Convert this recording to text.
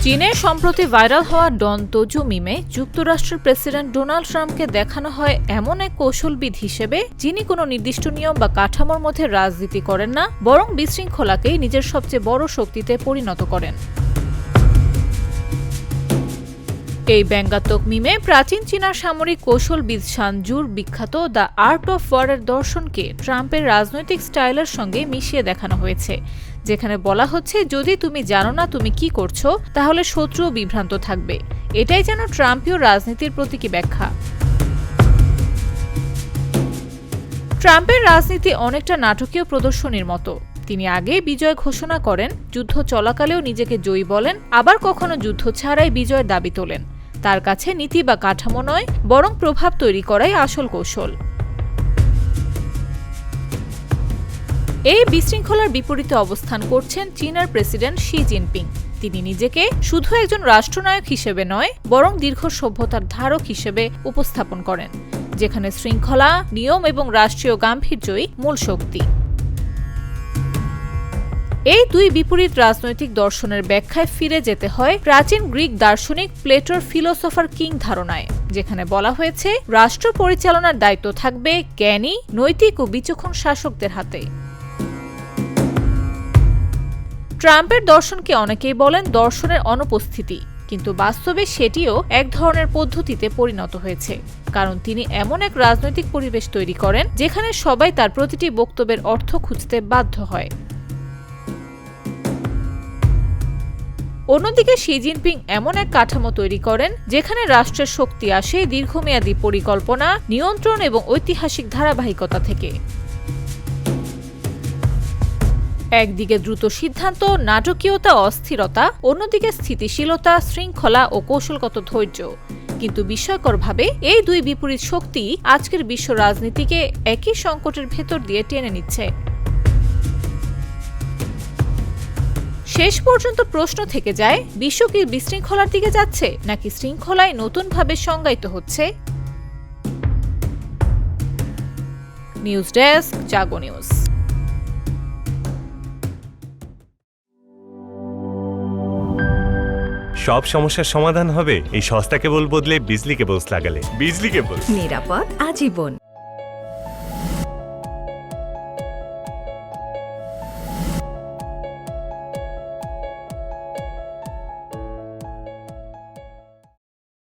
চীনে সম্প্রতি ভাইরাল হওয়া ডন তোজু মিমে যুক্তরাষ্ট্রের প্রেসিডেন্ট ডোনাল্ড ট্রাম্পকে দেখানো হয় এমন এক কৌশলবিদ হিসেবে যিনি কোনো নির্দিষ্ট নিয়ম বা কাঠামোর মধ্যে রাজনীতি করেন না, বরং বিশৃঙ্খলাকেই নিজের সবচেয়ে বড় শক্তিতে পরিণত করেন। এই ব্যঙ্গাত্মক মিমে প্রাচীন চীনা সামরিক কৌশলবিদ শান জুর বিখ্যাত দ্য আর্ট অফ ওয়ারের দর্শনকে ট্রাম্পের রাজনৈতিক স্টাইলের সঙ্গে মিশিয়ে দেখানো হয়েছে, যেখানে বলা হচ্ছে যদি তুমি জানো না তুমি কি করছো তাহলে শত্রুও বিভ্রান্ত থাকবে। এটাই যেন ট্রাম্পীয় রাজনীতির প্রতীকী ব্যাখ্যা। ট্রাম্পের রাজনীতি অনেকটা নাটকীয় প্রদর্শনীর মতো। তিনি আগে বিজয় ঘোষণা করেন, যুদ্ধ চলাকালেও নিজেকে জয়ী বলেন, আবার কখনো যুদ্ধ ছাড়াই বিজয়ের দাবি তোলেন। তার কাছে নীতি বা কাঠামো নয়, বরং প্রভাব তৈরি করাই আসল কৌশল। এই বিশৃঙ্খলার বিপরীতে অবস্থান করছেন চীনের প্রেসিডেন্ট শি জিনপিং। তিনি নিজেকে শুধু একজন রাষ্ট্রনায়ক হিসেবে নয়, বরং দীর্ঘ সভ্যতার ধারক হিসেবে উপস্থাপন করেন, যেখানে শৃঙ্খলা, নিয়ম এবং রাষ্ট্রীয় গাম্ভীর্যই মূল শক্তি। এই দুই বিপরীত রাজনৈতিক দর্শনের ব্যাখ্যায় ফিরে যেতে হয় প্রাচীন গ্রিক দার্শনিক প্লেটোর ফিলোসফার কিং ধারণায়, যেখানে বলা হয়েছে রাষ্ট্র পরিচালনার দায়িত্ব থাকবে জ্ঞানী, নৈতিক ও বিচক্ষণ শাসকদের হাতে। ট্রাম্পের দর্শনকে অনেকেই বলেন দর্শনের অনুপস্থিতি, কিন্তু বাস্তবে সেটিও এক ধরনের পদ্ধতিতে পরিণত হয়েছে, কারণ তিনি এমন এক রাজনৈতিক পরিবেশ তৈরি করেন যেখানে সবাই তার প্রতিটি বক্তব্যের অর্থ খুঁজতে বাধ্য হয়। অন্যদিকে শি জিনপিং এমন এক কাঠামো তৈরি করেন যেখানে রাষ্ট্রের শক্তি আসে দীর্ঘমেয়াদী পরিকল্পনা, নিয়ন্ত্রণ এবং ঐতিহাসিক ধারাবাহিকতা থেকে। একদিকে দ্রুত সিদ্ধান্ত, নাটকীয়তা, অস্থিরতা, অন্যদিকে স্থিতিশীলতা, শৃঙ্খলা ও কৌশলগত ধৈর্য। কিন্তু বিস্ময়করভাবে এই দুই বিপরীত শক্তি আজকের বিশ্ব রাজনীতিকে একই সংকটের ভেতর দিয়ে টেনে নিচ্ছে। শেষ পর্যন্ত প্রশ্ন থেকে যায়, বিশ্ব কি বিশৃঙ্খলার দিকে যাচ্ছে নাকি শৃঙ্খলায় নতুনভাবে সংজ্ঞায়িত হচ্ছে? নিউজ ডেস্ক, জাগো নিউজ। সব সমস্যার সমাধান হবে এই সস্তা কেবল বদলে বিজলি কেবলস লাগালে। বিজলি কেবল, নিরাপদ আজীবন।